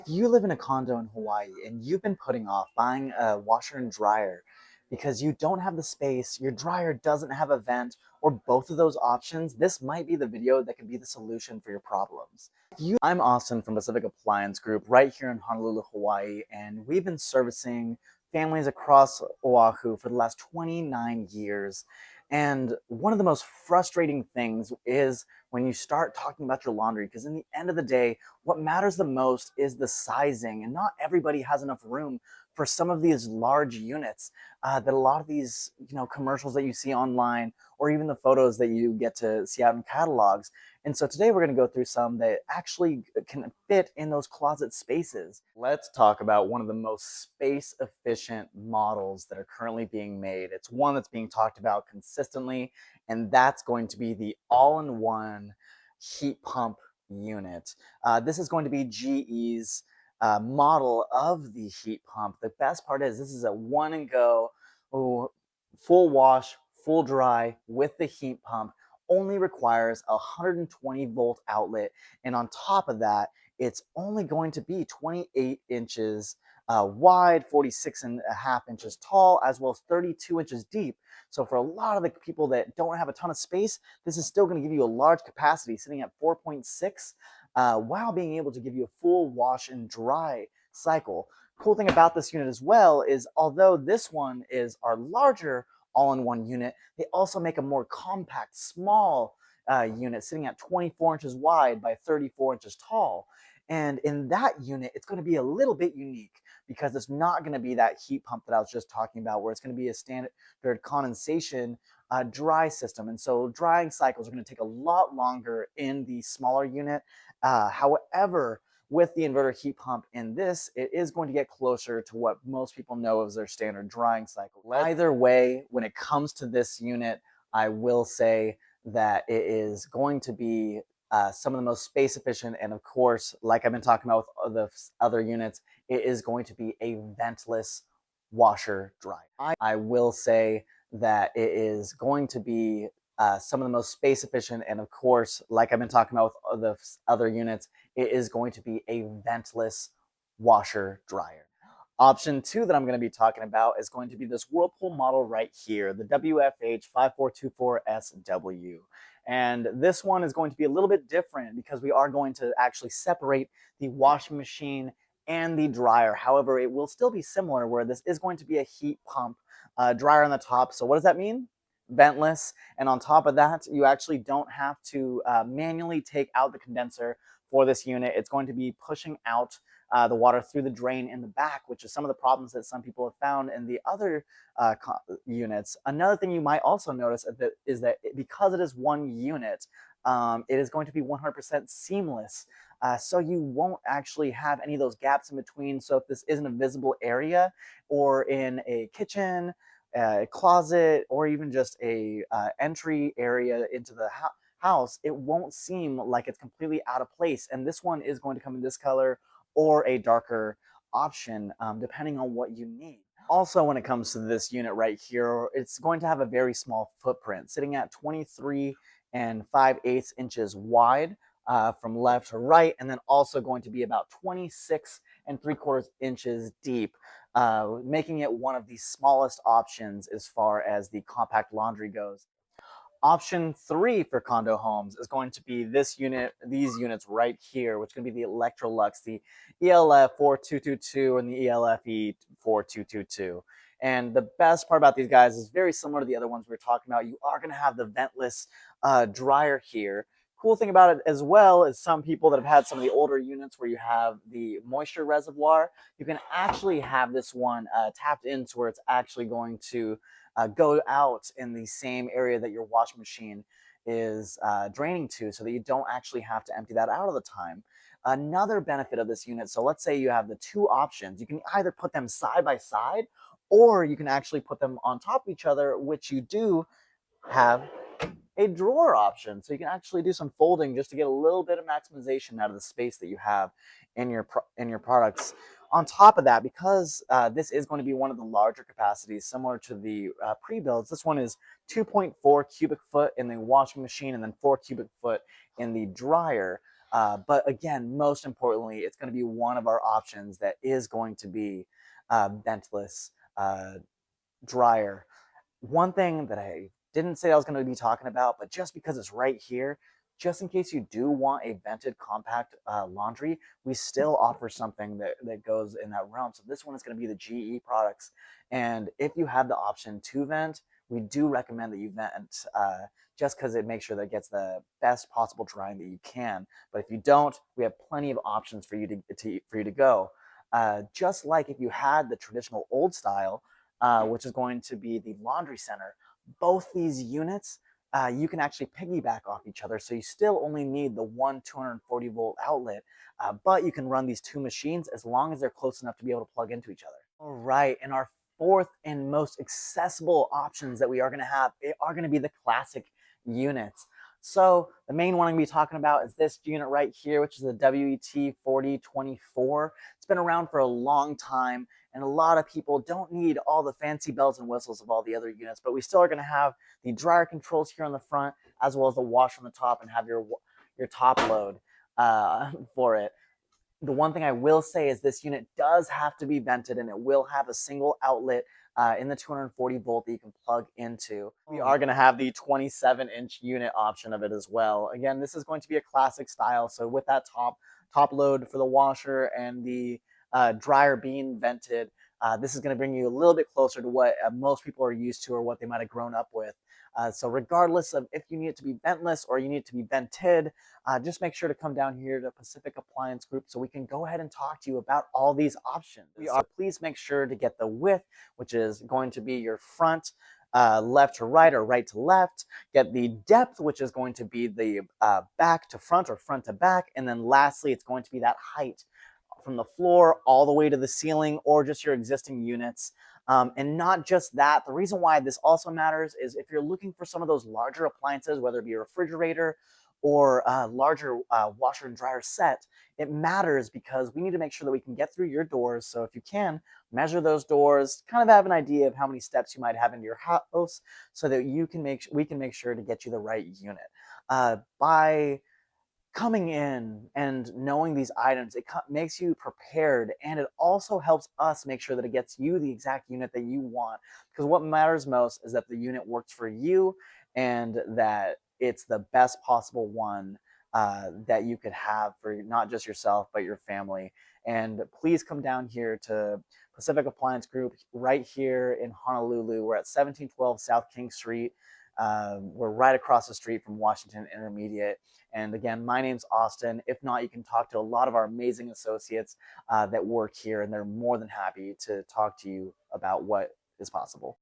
If you live in a condo in Hawaii and you've been putting off buying a washer and dryer because you don't have the space, your dryer doesn't have a vent, or both of those options, this might be the video that can be the solution for your problems. I'm Austin from Pacific Appliance Group right here in Honolulu, Hawaii, and we've been servicing families across Oahu for the last 29 years. And one of the most frustrating things is when you start talking about your laundry, because in the end of the day, what matters the most is the sizing, and not everybody has enough room for some of these large units that a lot of these commercials that you see online or even the photos that you get to see out in catalogs. And so today we're going to go through some that actually can fit in those closet spaces. Let's talk about one of the most space efficient models that are currently being made. It's one that's being talked about consistently, and that's going to be the all-in-one heat pump unit. This is going to be GE's model of the heat pump. The best part is this is a one and go, full wash, full dry with the heat pump. Only requires a 120-volt outlet, and on top of that, it's only going to be 28 inches wide, 46.5 inches tall, as well as 32 inches deep. So for a lot of the people that don't have a ton of space, this is still going to give you a large capacity, sitting at 4.6, while being able to give you a full wash and dry cycle. Cool thing about this unit as well is, although this one is our larger all-in-one unit, they also make a more compact, small unit, sitting at 24 inches wide by 34 inches tall. And in that unit, it's going to be a little bit unique because it's not going to be that heat pump that I was just talking about, where it's going to be a standard condensation dry system. And so drying cycles are going to take a lot longer in the smaller unit. However, with the inverter heat pump in this, it is going to get closer to what most people know as their standard drying cycle. Either way, when it comes to this unit, I will say that it is going to be some of the most space efficient. And of course, like I've been talking about with the other units, it is going to be a ventless washer dryer. I will say that it is going to be some of the most space efficient. And of course, like I've been talking about with the other units, it is going to be a ventless washer dryer. Option two that I'm going to be talking about is going to be this Whirlpool model right here, the WFH5424SW. And this one is going to be a little bit different because we are going to actually separate the washing machine and the dryer. However, it will still be similar, where this is going to be a heat pump dryer on the top. So what does that mean? Ventless. And on top of that, you actually don't have to manually take out the condenser for this unit. It's going to be pushing out the water through the drain in the back, which is some of the problems that some people have found in the other units. Another thing you might also notice is that because it is one unit, it is going to be 100% seamless. So you won't actually have any of those gaps in between. So if this isn't a visible area, or in a kitchen, a closet, or even just a entry area into the house, it won't seem like it's completely out of place. And this one is going to come in this color or a darker option, depending on what you need. Also, when it comes to this unit right here, it's going to have a very small footprint, sitting at 23 and 5/8 inches wide from left to right, and then also going to be about 26 and 3/4 inches deep, making it one of the smallest options as far as the compact laundry goes. Option three for condo homes is going to be this unit, these units right here, which is going to be the Electrolux, the ELF 4222 and the ELFE 4222. And the best part about these guys is very similar to the other ones we were talking about. You are going to have the ventless dryer here. Cool thing about it as well is, some people that have had some of the older units where you have the moisture reservoir, you can actually have this one tapped into where it's actually going to go out in the same area that your washing machine is draining to, so that you don't actually have to empty that out all the time. Another benefit of this unit, so let's say you have the two options. You can either put them side by side, or you can actually put them on top of each other, which you do have a drawer option. So you can actually do some folding just to get a little bit of maximization out of the space that you have in your products. On top of that, because this is going to be one of the larger capacities, similar to the pre-builds, this one is 2.4 cubic foot in the washing machine and then 4 cubic foot in the dryer. But again, most importantly, it's going to be one of our options that is going to be ventless dryer. One thing that I didn't say I was going to be talking about, but just because it's right here, just in case you do want a vented compact laundry, we still offer something that goes in that realm. So this one is going to be the GE products. And if you have the option to vent, we do recommend that you vent just because it makes sure that it gets the best possible drying that you can. But if you don't, we have plenty of options for you to go. Just like if you had the traditional old style, which is going to be the laundry center. Both these units, you can actually piggyback off each other. So you still only need the one 240-volt outlet, but you can run these two machines as long as they're close enough to be able to plug into each other. All right, and our fourth and most accessible options that we are going to have are going to be the classic units. So the main one I'm going to be talking about is this unit right here, which is the WET 4024. It's been around for a long time, and a lot of people don't need all the fancy bells and whistles of all the other units, but we still are going to have the dryer controls here on the front, as well as the washer on the top, and have your top load for it. The one thing I will say is this unit does have to be vented, and it will have a single outlet in the 240 volt that you can plug into. We are going to have the 27-inch unit option of it as well. Again, this is going to be a classic style. So with that top load for the washer and the dryer being vented, this is going to bring you a little bit closer to what most people are used to or what they might have grown up with. So regardless of if you need it to be ventless or you need it to be vented, just make sure to come down here to Pacific Appliance Group so we can go ahead and talk to you about all these options. So please make sure to get the width, which is going to be your front left to right or right to left. Get the depth, which is going to be the back to front or front to back. And then lastly, it's going to be that height from the floor all the way to the ceiling or just your existing units. And not just that, the reason why this also matters is if you're looking for some of those larger appliances, whether it be a refrigerator or a larger washer and dryer set, it matters because we need to make sure that we can get through your doors. So if you can, measure those doors, kind of have an idea of how many steps you might have into your house so that we can make sure to get you the right unit. By coming in and knowing these items, it makes you prepared, and it also helps us make sure that it gets you the exact unit that you want, because what matters most is that the unit works for you and that it's the best possible one that you could have for not just yourself but your family. And please come down here to Pacific Appliance Group right here in Honolulu. We're at 1712 South King Street. We're right across the street from Washington Intermediate. And again, my name's Austin. If not, you can talk to a lot of our amazing associates that work here, and they're more than happy to talk to you about what is possible.